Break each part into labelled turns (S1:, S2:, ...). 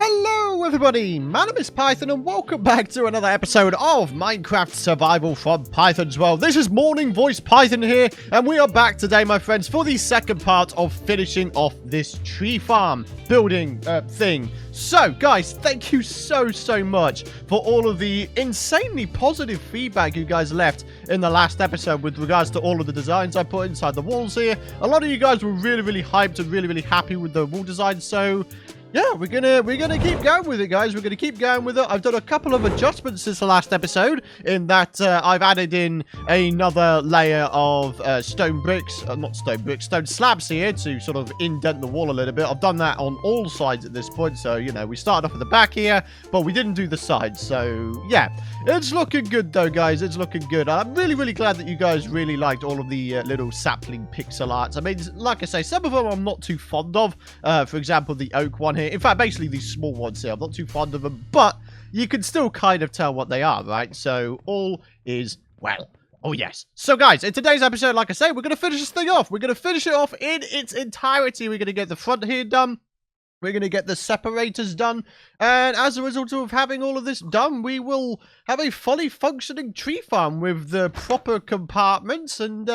S1: Hello everybody, my name is Python and welcome back to another episode of Minecraft Survival from Python's World. This is Morning Voice Python here, and we are back today, my friends, for the second part of finishing off this tree farm building thing. So, guys, thank you so much for all of the insanely positive feedback you guys left in the last episode with regards to all of the designs I put inside the walls here. A lot of you guys were really hyped and really happy with the wall design, so yeah, we're gonna keep going with it, guys. We're gonna keep going with it. I've done a couple of adjustments since the last episode, in that I've added in another layer of stone slabs here to sort of indent the wall a little bit. I've done that on all sides at this point, so you know we started off at the back here, but we didn't do the sides. So yeah, it's looking good though, guys. It's looking good. I'm really glad that you guys really liked all of the little sapling pixel arts. I mean, like I say, some of them I'm not too fond of. For example, the oak one here. In fact, basically these small ones here, I'm not too fond of them, but you can still kind of tell what they are, right? So all is well. Oh, yes. So, guys, in today's episode, like I say, we're going to finish this thing off. We're going to finish it off in its entirety. We're going to get the front here done. We're going to get the separators done, and as a result of having all of this done, we will have a fully functioning tree farm with the proper compartments, and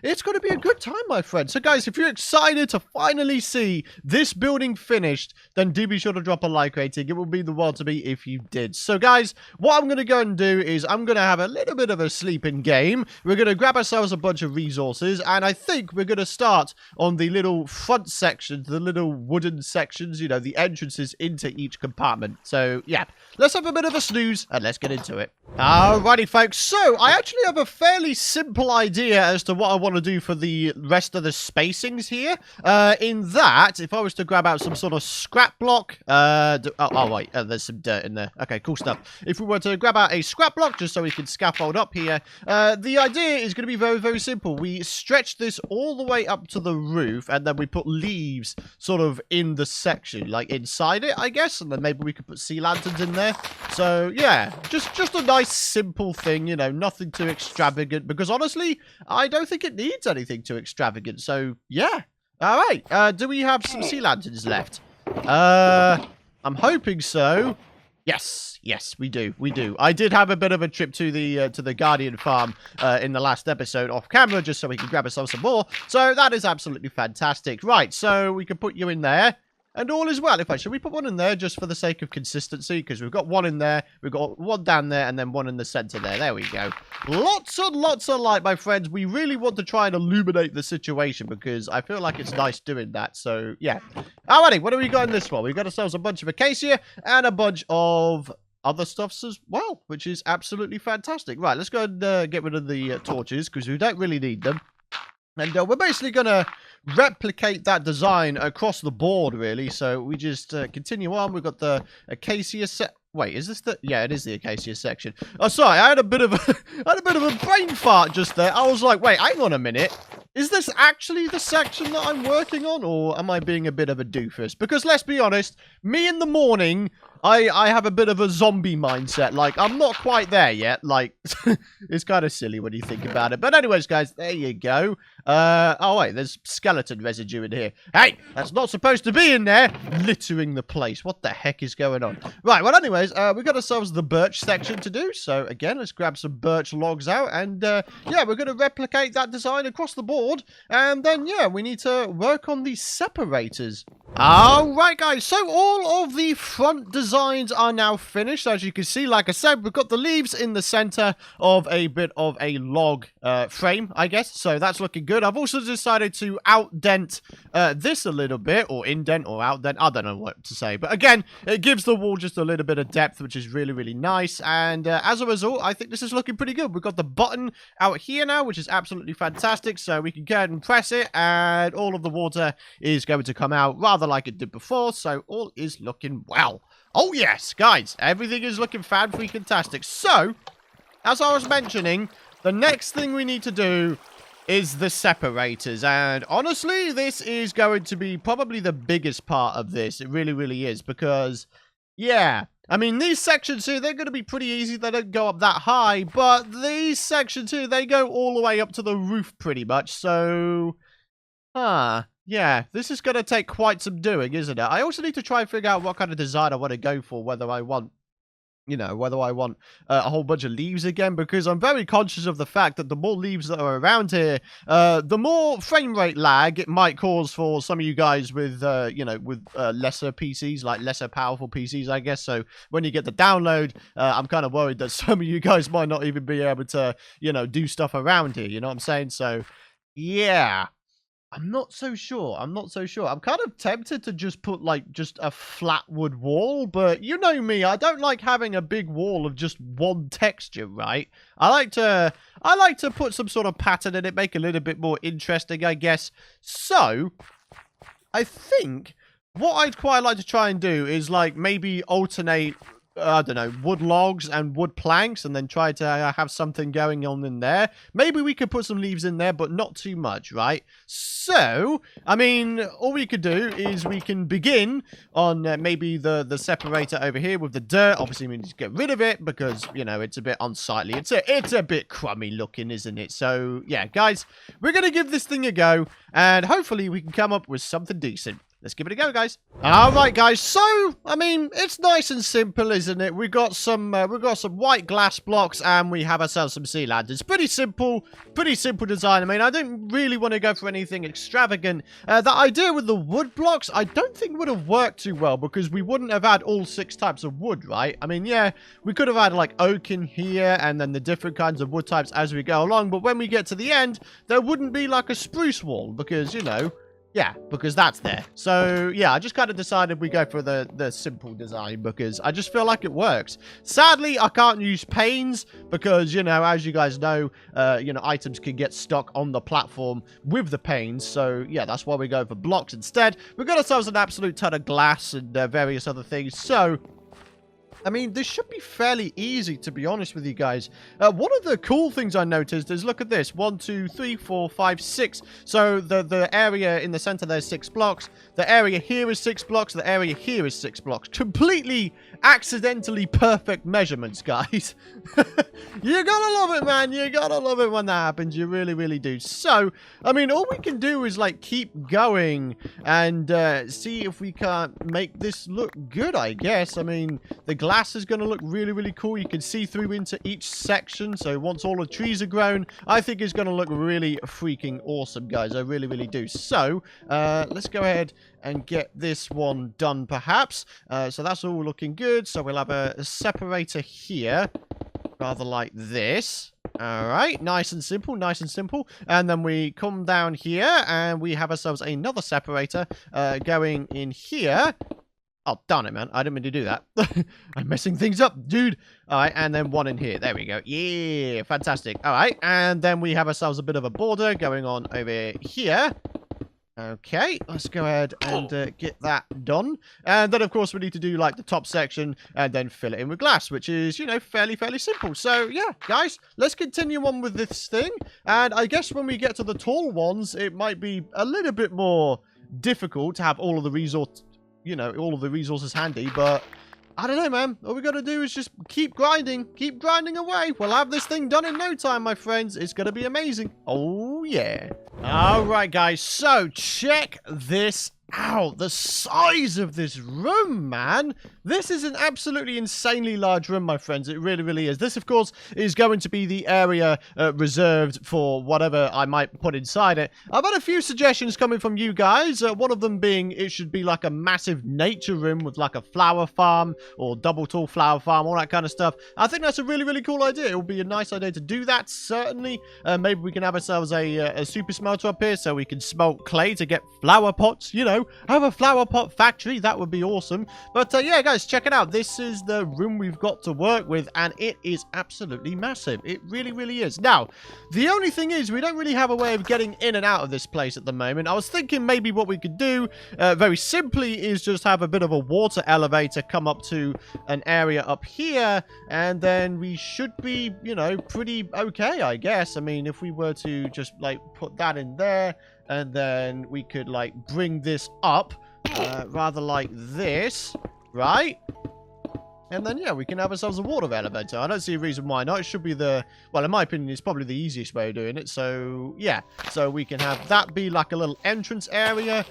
S1: it's going to be a good time, my friend. So, guys, if you're excited to finally see this building finished, then do be sure to drop a like rating. It will mean the world to me if you did. So, guys, what I'm going to go and do is I'm going to have a little bit of a sleeping game. We're going to grab ourselves a bunch of resources, and I think we're going to start on the little front sections, the little wooden sections, you know, the entrances into each compartment. So, yeah, let's have a bit of a snooze and let's get into it. Alrighty, folks. So, I actually have a fairly simple idea as to what I want to do for the rest of the spacings here. In that, if I was to grab out some sort of scrap block, wait, there's some dirt in there. Okay, cool stuff. If we were to grab out a scrap block just so we can scaffold up here, the idea is going to be very simple. We stretch this all the way up to the roof, and then we put leaves sort of in the section, like inside it, I guess, and then maybe we could put sea lanterns in there. So yeah, just a nice simple thing, you know, nothing too extravagant, because honestly I don't think it needs anything too extravagant. So yeah, all right. Do we have some sea lanterns left? I'm hoping so. Yes, we do. I did have a bit of a trip to the Guardian farm in the last episode off camera, just so we can grab ourselves some more. So that is absolutely fantastic. Right, so we can put you in there. And all is well. In fact, should we put one in there just for the sake of consistency? Because we've got one in there, we've got one down there, and then one in the center there. There we go. Lots and lots of light, my friends. We really want to try and illuminate the situation because I feel like it's nice doing that. So, yeah. Alrighty, what do we got in this one? We've got ourselves a bunch of acacia and a bunch of other stuffs as well, which is absolutely fantastic. Right, let's go and get rid of the torches because we don't really need them. And we're basically going to replicate that design across the board, really. So we just continue on. We've got the acacia set. Wait, is this the... Yeah, it is the acacia section. Oh, sorry, I had a bit of a brain fart just there. I was like, wait, hang on a minute. Is this actually the section that I'm working on, or am I being a bit of a doofus? Because let's be honest, me in the morning, I have a bit of a zombie mindset. Like, I'm not quite there yet. Like, it's kind of silly when you think about it. But anyways, guys, there you go. Oh, wait, there's skeleton residue in here. Hey, that's not supposed to be in there. Littering the place. What the heck is going on? Right, well, anyways, we got ourselves the birch section to do. So, again, let's grab some birch logs out. And, yeah, we're going to replicate that design across the board. And then, yeah, we need to work on these separators. Alright, guys, so all of the front designs are now finished. As you can see, like I said, we've got the leaves in the center of a bit of a log frame, I guess. So that's looking good. I've also decided to outdent this a little bit, or indent or outdent. I don't know what to say. But again, it gives the wall just a little bit of depth, which is really nice. And as a result, I think this is looking pretty good. We've got the button out here now, which is absolutely fantastic. So we can go ahead and press it, and all of the water is going to come out rather like it did before. So all is looking well. Oh yes, guys, everything is looking fan-freaking-tastic. So, as I was mentioning, the next thing we need to do is the separators. And honestly, this is going to be probably the biggest part of this. It really is, because, yeah, I mean, these sections here, they're going to be pretty easy. They don't go up that high, but these sections here, they go all the way up to the roof pretty much. So, Yeah, this is going to take quite some doing, isn't it? I also need to try and figure out what kind of design I want to go for, whether I want whether I want a whole bunch of leaves again, because I'm very conscious of the fact that the more leaves that are around here, the more frame rate lag it might cause for some of you guys with, lesser PCs, like lesser powerful PCs, I guess. So when you get the download, I'm kind of worried that some of you guys might not even be able to, do stuff around here. You know what I'm saying? So, yeah. I'm not so sure. I'm not so sure. I'm kind of tempted to just put like just a flat wood wall, but you know me, I don't like having a big wall of just one texture, right? I like to put some sort of pattern in it, make it a little bit more interesting, I guess. So, I think what I'd quite like to try and do is like maybe alternate, I don't know, wood logs and wood planks, and then try to have something going on in there. Maybe we could put some leaves in there, but not too much, right? So, I mean, all we could do is we can begin on maybe the separator over here with the dirt. Obviously, we need to get rid of it because, it's a bit unsightly. It's a bit crummy looking, isn't it? So, yeah, guys, we're going to give this thing a go, and hopefully we can come up with something decent. Let's give it a go, guys. All right, guys. So, I mean, it's nice and simple, isn't it? We've got some white glass blocks, and we have ourselves some sea lanterns. Pretty simple design. I mean, I didn't really want to go for anything extravagant. The idea with the wood blocks, I don't think would have worked too well because we wouldn't have had all 6 types of wood, right? I mean, yeah, we could have had like oak in here, and then the different kinds of wood types as we go along. But when we get to the end, there wouldn't be like a spruce wall because, yeah, because that's there. So, yeah, I just kind of decided we go for the simple design because I just feel like it works. Sadly, I can't use panes because, as you guys know, items can get stuck on the platform with the panes. So, yeah, that's why we go for blocks instead. We've got ourselves an absolute ton of glass and various other things. So, I mean, this should be fairly easy, to be honest with you guys. One of the cool things I noticed is, look at this. 1, 2, 3, 4, 5, 6. So the area in the center, there's 6 blocks. The area here is 6 blocks. The area here is 6 blocks. Completely accidentally perfect measurements, guys. You gotta love it, man. You gotta love it when that happens. You really, really do. So, I mean, all we can do is, like, keep going and see if we can't make this look good, I guess. I mean, the glass is going to look really, really cool. You can see through into each section. So once all the trees are grown, I think it's going to look really freaking awesome, guys. I really, really do. So let's go ahead and get this one done, perhaps. So that's all looking good. So we'll have a separator here, rather like this. All right, nice and simple, nice and simple. And then we come down here and we have ourselves another separator going in here. Oh, darn it, man. I didn't mean to do that. I'm messing things up, dude. All right, and then one in here. There we go. Yeah, fantastic. All right, and then we have ourselves a bit of a border going on over here. Okay, let's go ahead and get that done. And then, of course, we need to do, like, the top section and then fill it in with glass, which is, fairly simple. So, yeah, guys, let's continue on with this thing. And I guess when we get to the tall ones, it might be a little bit more difficult to have all of the resources handy, but I don't know, man. All we got to do is just keep grinding away. We'll have this thing done in no time, my friends. It's going to be amazing. Oh, yeah. All right, guys. So, check this out. The size of this room, man. This is an absolutely insanely large room, my friends. It really, really is. This, of course, is going to be the area reserved for whatever I might put inside it. I've had a few suggestions coming from you guys. One of them being it should be like a massive nature room with like a flower farm or double tall flower farm, all that kind of stuff. I think that's a really, really cool idea. It would be a nice idea to do that, certainly. Maybe we can have ourselves a super smelter up here so we can smelt clay to get flower pots, have a flower pot factory. That would be awesome. But yeah, guys, check it out. This is the room we've got to work with, and it is absolutely massive. It really, really is. Now, the only thing is we don't really have a way of getting in and out of this place at the moment. I was thinking maybe what we could do very simply is just have a bit of a water elevator come up to an area up here, and then we should be, pretty okay, I guess. I mean, if we were to just, like, put that in there, and then we could, like, bring this up rather like this, right? And then, yeah, we can have ourselves a water elevator. I don't see a reason why not. It should be well, in my opinion, it's probably the easiest way of doing it. So, yeah. So we can have that be like a little entrance area.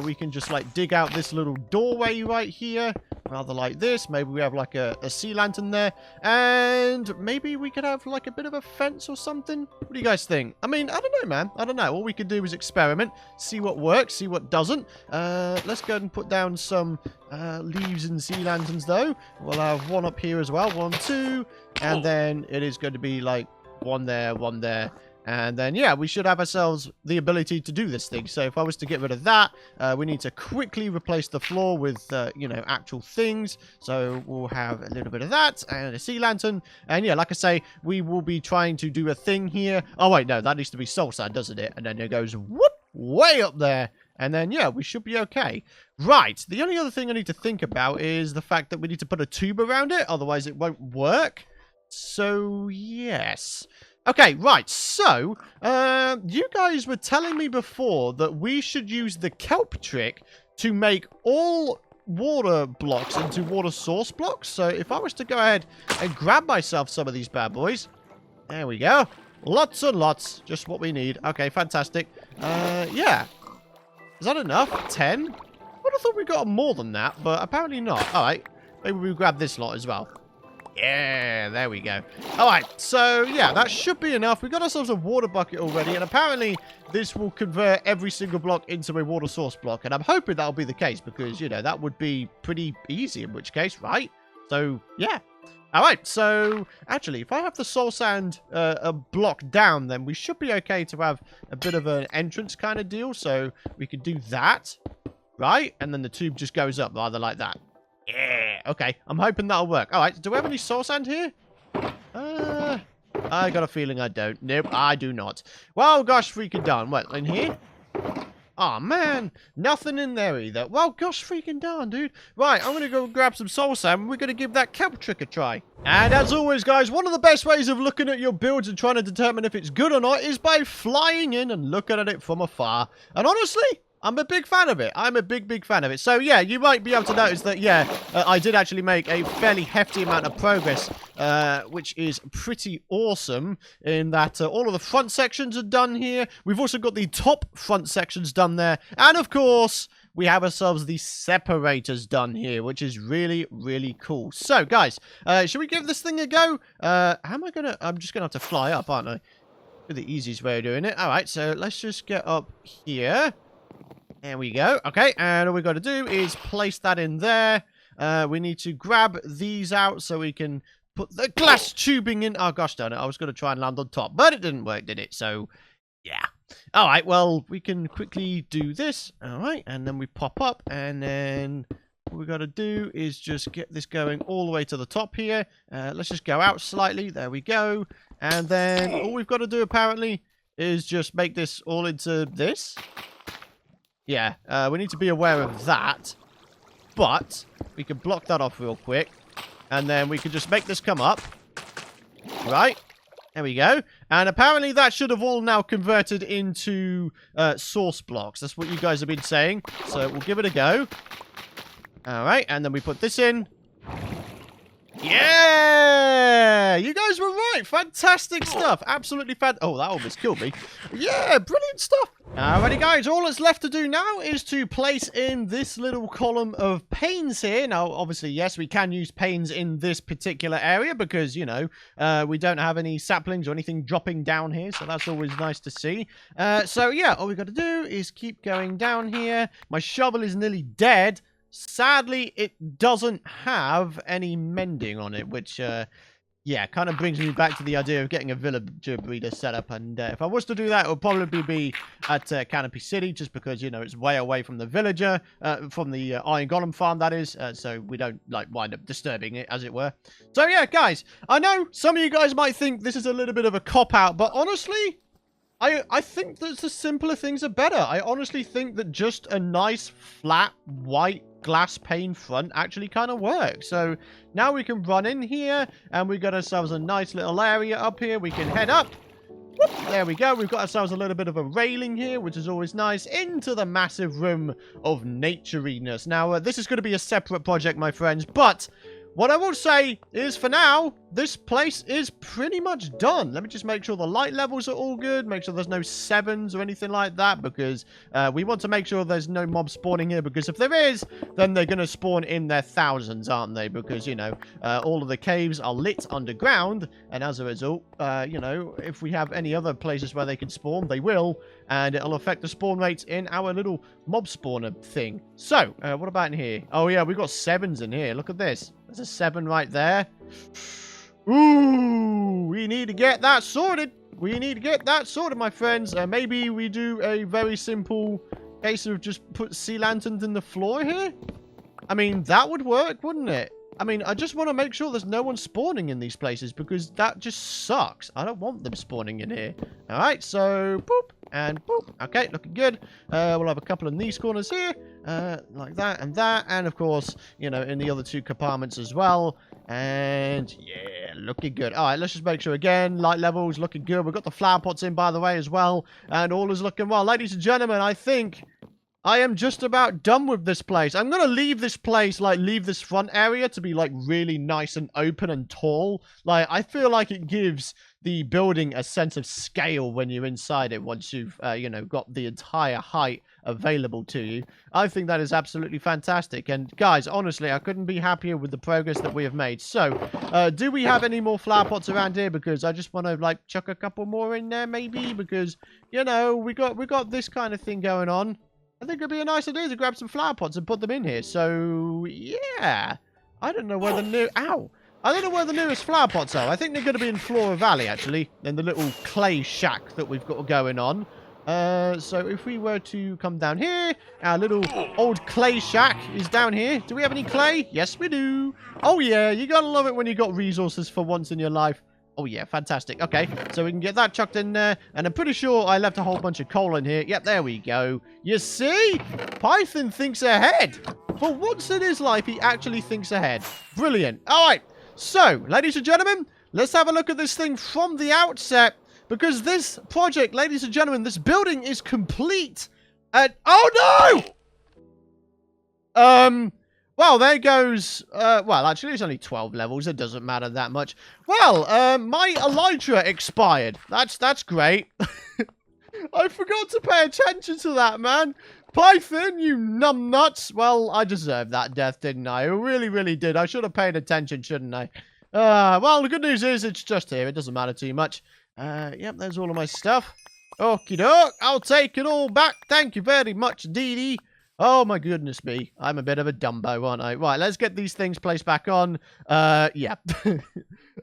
S1: We can just, like, dig out this little doorway right here. Rather like this. Maybe we have, like, a sea lantern there. And maybe we could have, like, a bit of a fence or something. What do you guys think? I mean, I don't know, man. I don't know. All we can do is experiment. See what works. See what doesn't. Let's go ahead and put down some leaves and sea lanterns, though. We'll have one up here as well. 1, 2. And then it is going to be like one there, one there. And then, yeah, we should have ourselves the ability to do this thing. So if I was to get rid of that, we need to quickly replace the floor with, you know, actual things. So we'll have a little bit of that and a sea lantern. And, yeah, like I say, we will be trying to do a thing here. Oh, wait, no, that needs to be soul sand, doesn't it? And then it goes, whoop, way up there. And then, yeah, we should be okay. Right, the only other thing I need to think about is the fact that we need to put a tube around it. Otherwise, it won't work. So, yes. Okay, right, so, you guys were telling me before that we should use the kelp trick to make all water blocks into water source blocks. So, if I was to go ahead and grab myself some of these bad boys. There we go. Lots and lots. Just what we need. Okay, fantastic. Yeah. Is that enough? 10? I would have thought we got more than that, but apparently not. Alright, maybe we grab this lot as well. Yeah, there we go. Alright, so yeah, that should be enough. We got ourselves a water bucket already, and apparently this will convert every single block into a water source block. And I'm hoping that'll be the case because, you know, that would be pretty easy in which case, right? So, yeah. Alright, so actually, if I have the soul sand block down, then we should be okay to have a bit of an entrance kind of deal. So we could do that, right? And then the tube just goes up rather like that. Yeah, okay. I'm hoping that'll work. Alright, do we have any soul sand here? I got a feeling I don't. Nope, I do not. Well, gosh freaking darn. What, in here? Oh man, nothing in there either. Well, gosh freaking darn, dude. Right, I'm going to go grab some soul sand and we're going to give that kelp trick a try. And as always, guys, one of the best ways of looking at your builds and trying to determine if it's good or not is by flying in and looking at it from afar. And honestly, I'm a big fan of it. I'm a big fan of it. So, yeah, you might be able to notice that, yeah, I did actually make a fairly hefty amount of progress, which is pretty awesome in that all of the front sections are done here. We've also got the top front sections done there. And, of course, we have ourselves the separators done here, which is really cool. So, guys, should we give this thing a go? How am I going to... I'm just going to have to fly up, aren't I? The easiest way of doing it. All right, so let's just get up here. There we go. Okay, and all we got to do is place that in there. We need to grab these out so we can put the glass tubing in. Oh, gosh darn it. I was going to try and land on top, but it didn't work, did it? So, yeah. All right, well, we can quickly do this. All right, and then we pop up, and then what we got to do is just get this going all the way to the top here. Let's just go out slightly. There we go. And then all we've got to do, apparently, is just make this all into this. Yeah, we need to be aware of that. But we can block that off real quick. And then we can just make this come up. Right. There we go. And apparently that should have all now converted into source blocks. That's what you guys have been saying. So we'll give it a go. Alright, and then we put this in. Yeah! You guys were right. Fantastic stuff. Absolutely oh, that almost killed me. Yeah, brilliant stuff. Alrighty, guys. All that's left to do now is to place in this little column of panes here. Now, obviously, yes, we can use panes in this particular area because, you know, we don't have any saplings or anything dropping down here. So that's always nice to see. So, yeah, all we got to do is keep going down here. My shovel is nearly dead. Sadly, it doesn't have any mending on it, which, yeah, kind of brings me back to the idea of getting a villager breeder set up. And if I was to do that, it would probably be at Canopy City, just because, you know, it's way away from the villager, from the Iron Golem farm, that is. So we don't, like, wind up disturbing it, as it were. So, yeah, guys, I know some of you guys might think this is a little bit of a cop-out, but honestly, I think that the simpler things are better. I honestly think that just a nice, flat, white glass pane front actually kind of works. So now we can run in here and we got ourselves a nice little area up here. We can head up. Whoop, there we go. We've got ourselves a little bit of a railing here, which is always nice, into the massive room of naturiness. Now, this is going to be a separate project, my friends, but what I will say is, for now, this place is pretty much done. Let me just make sure the light levels are all good. Make sure there's no 7s or anything like that, because we want to make sure there's no mob spawning here, because if there is, then they're going to spawn in their thousands, aren't they? Because, you know, all of the caves are lit underground, and as a result, you know, if we have any other places where they can spawn, they will, and it'll affect the spawn rates in our little mob spawner thing. So, what about in here? Oh, yeah, we've got 7s in here. Look at this. There's a 7 right there. Ooh, we need to get that sorted. We need to get that sorted, my friends. Maybe we do a very simple case of just put sea lanterns in the floor here. I mean, that would work, wouldn't it? I mean, I just want to make sure there's no one spawning in these places, because that just sucks. I don't want them spawning in here. All right, so boop and boop. Okay, looking good. We'll have a couple in these corners here, like that, and of course, you know, in the other 2 compartments as well. And yeah, looking good. All right, let's just make sure again. Light levels looking good. We've got the flower pots in, by the way, as well, and all is looking well. Ladies and gentlemen, I think I am just about done with this place. I'm going to leave this place, like, leave this front area to be, like, really nice and open and tall. Like, I feel like it gives the building a sense of scale when you're inside it once you've, you know, got the entire height available to you. I think that is absolutely fantastic. And, guys, honestly, I couldn't be happier with the progress that we have made. So, do we have any more flower pots around here? Because I just want to, like, chuck a couple more in there, maybe. Because, you know, we got this kind of thing going on. I think it'd be a nice idea to grab some flower pots and put them in here. So, yeah. I don't know where the new... Ow! I don't know where the newest flower pots are. I think they're going to be in Flora Valley, actually. In the little clay shack that we've got going on. So, if we were to come down here, our little old clay shack is down here. Do we have any clay? Yes, we do. Oh, yeah. You got to love it when you got resources for once in your life. Oh, yeah, fantastic. Okay, so we can get that chucked in there. And I'm pretty sure I left a whole bunch of coal in here. Yep, there we go. You see? Python thinks ahead. For once in his life, he actually thinks ahead. Brilliant. All right, so, ladies and gentlemen, let's have a look at this thing from the outset. Because this project, ladies and gentlemen, this building is complete. And, oh, no! Well, there goes, well, actually, it's only 12 levels. It doesn't matter that much. Well, my elytra expired. That's great. I forgot to pay attention to that, man. Python, you numbnuts. Well, I deserved that death, didn't I? I really, really did. I should have paid attention, shouldn't I? Well, the good news is it's just here. It doesn't matter too much. Yep, there's all of my stuff. Okie doke. I'll take it all back. Thank you very much, Dee Dee. Oh, my goodness me. I'm a bit of a Dumbo, aren't I? Right, let's get these things placed back on. Yeah.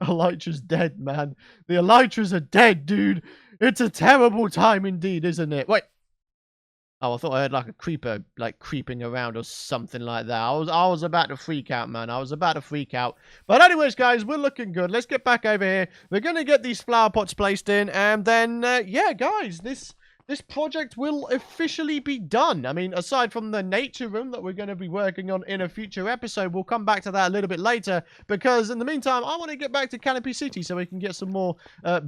S1: Elytra's dead, man. The Elytras are dead, dude. It's a terrible time indeed, isn't it? Wait. Oh, I thought I heard like a creeper, like creeping around or something like that. I was about to freak out, man. I was about to freak out. But anyways, guys, we're looking good. Let's get back over here. We're going to get these flower pots placed in. And then, yeah, guys, this project will officially be done. I mean, aside from the nature room that we're going to be working on in a future episode, we'll come back to that a little bit later, because in the meantime, I want to get back to Canopy City so we can get some more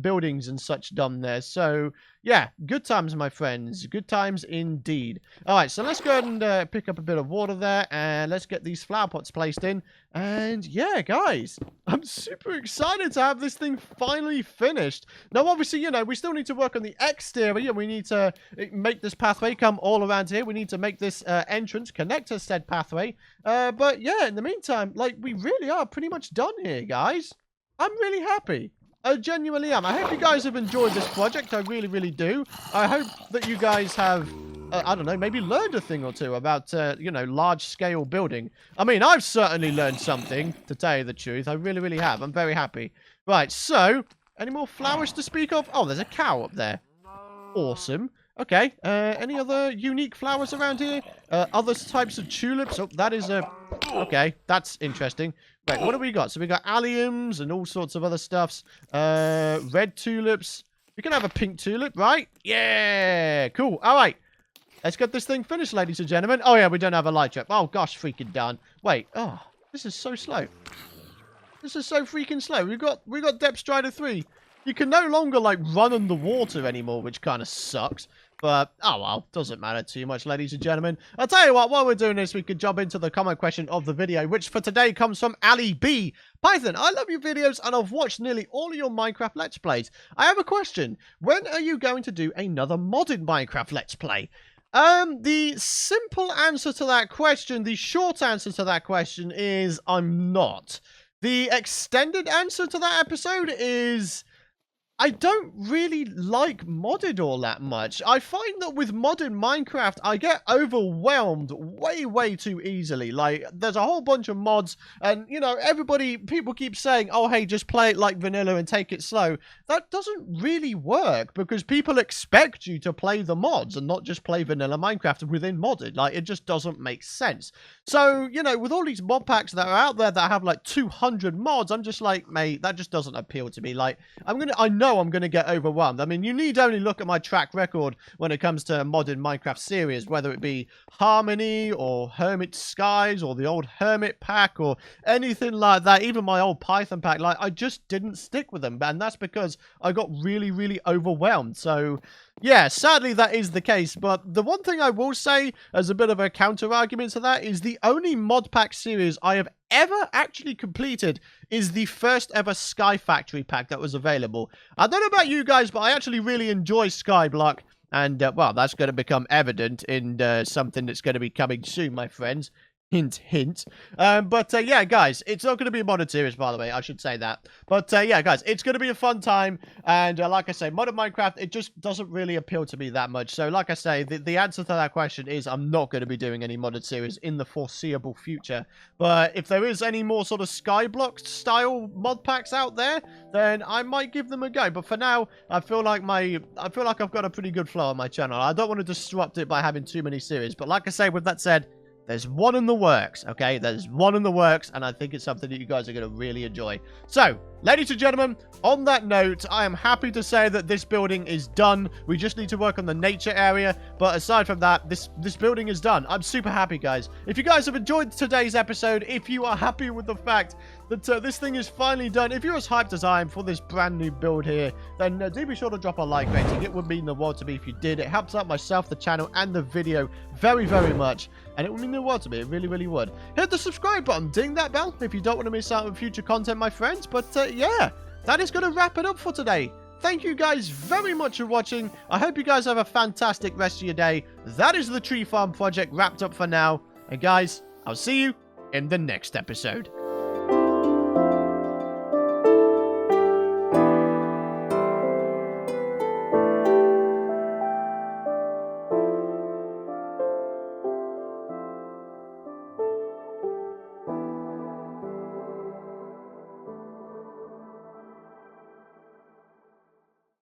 S1: buildings and such done there. So, yeah, good times, my friends. Good times indeed. All right, so let's go ahead and pick up a bit of water there, and let's get these flower pots placed in. And, yeah, guys, I'm super excited to have this thing finally finished. Now, obviously, you know, we still need to work on the exterior. We need to make this pathway come all around here. We need to make this entrance connect to said pathway. But, yeah, in the meantime, like, we really are pretty much done here, guys. I'm really happy. I genuinely am. I hope you guys have enjoyed this project. I really, really do. I hope that you guys have, I don't know, maybe learned a thing or two about, you know, large-scale building. I mean, I've certainly learned something, to tell you the truth. I really, really have. I'm very happy. Right, so, any more flowers to speak of? Oh, there's a cow up there. Awesome. Okay, any other unique flowers around here? Other types of tulips? Oh, that is a... Okay, that's interesting. Wait, what do we got? So we got alliums and all sorts of other stuffs. Red tulips. We can have a pink tulip, right? Yeah, cool. All right. Let's get this thing finished, ladies and gentlemen. Oh, yeah, we don't have a light trap. Oh, gosh, freaking darn. Wait, oh, this is so slow. This is so freaking slow. We got Depth Strider 3. You can no longer, like, run underwater anymore, which kind of sucks. But, oh well, doesn't matter too much, ladies and gentlemen. I'll tell you what, while we're doing this, we could jump into the comment question of the video, which for today comes from Ali B. Python, I love your videos and I've watched nearly all of your Minecraft Let's Plays. I have a question. When are you going to do another modded Minecraft Let's Play? The simple answer to that question, the short answer to that question is I'm not. The extended answer to that episode is I don't really like modded all that much. I find that with modded Minecraft, I get overwhelmed way too easily. Like, there's a whole bunch of mods, and, you know, people keep saying, oh, hey, just play it like vanilla and take it slow. That doesn't really work, because people expect you to play the mods and not just play vanilla Minecraft within modded. Like, it just doesn't make sense. So, you know, with all these mod packs that are out there that have, like, 200 mods, I'm just like, mate, that just doesn't appeal to me. Like, I know I'm going to get overwhelmed. I mean, you need only look at my track record when it comes to modded Minecraft series, whether it be Harmony or Hermit Skies or the old Hermit pack or anything like that, even my old Python pack. Like, I just didn't stick with them, and that's because I got really overwhelmed. So, yeah, sadly that is the case, but the one thing I will say as a bit of a counter-argument to that is the only mod pack series I have ever actually completed is the first ever Sky Factory pack that was available. I don't know about you guys, but I actually really enjoy Skyblock, and, well, that's going to become evident in something that's going to be coming soon, my friends. Hint, hint. Yeah, guys, it's not going to be a modded series, by the way. I should say that. But, yeah, guys, it's going to be a fun time. And, like I say, modded Minecraft, it just doesn't really appeal to me that much. So, like I say, the answer to that question is I'm not going to be doing any modded series in the foreseeable future. But if there is any more sort of Skyblock style mod packs out there, then I might give them a go. But for now, I feel like I've got a pretty good flow on my channel. I don't want to disrupt it by having too many series. But like I say, with that said, there's one in the works, okay? There's one in the works, and I think it's something that you guys are going to really enjoy. So, ladies and gentlemen, on that note, I am happy to say that this building is done. We just need to work on the nature area, but aside from that, this building is done. I'm super happy, guys. If you guys have enjoyed today's episode, if you are happy with the fact that this thing is finally done, if you're as hyped as I am for this brand new build here, then do be sure to drop a like rating. It would mean the world to me if you did. It helps out myself, the channel, and the video very much. And it would mean the world to me. It really would. Hit the subscribe button. Ding that bell if you don't want to miss out on future content, my friends. But, yeah, that is going to wrap it up for today. Thank you guys very much for watching. I hope you guys have a fantastic rest of your day. That is the tree farm project wrapped up for now. And, guys, I'll see you in the next episode.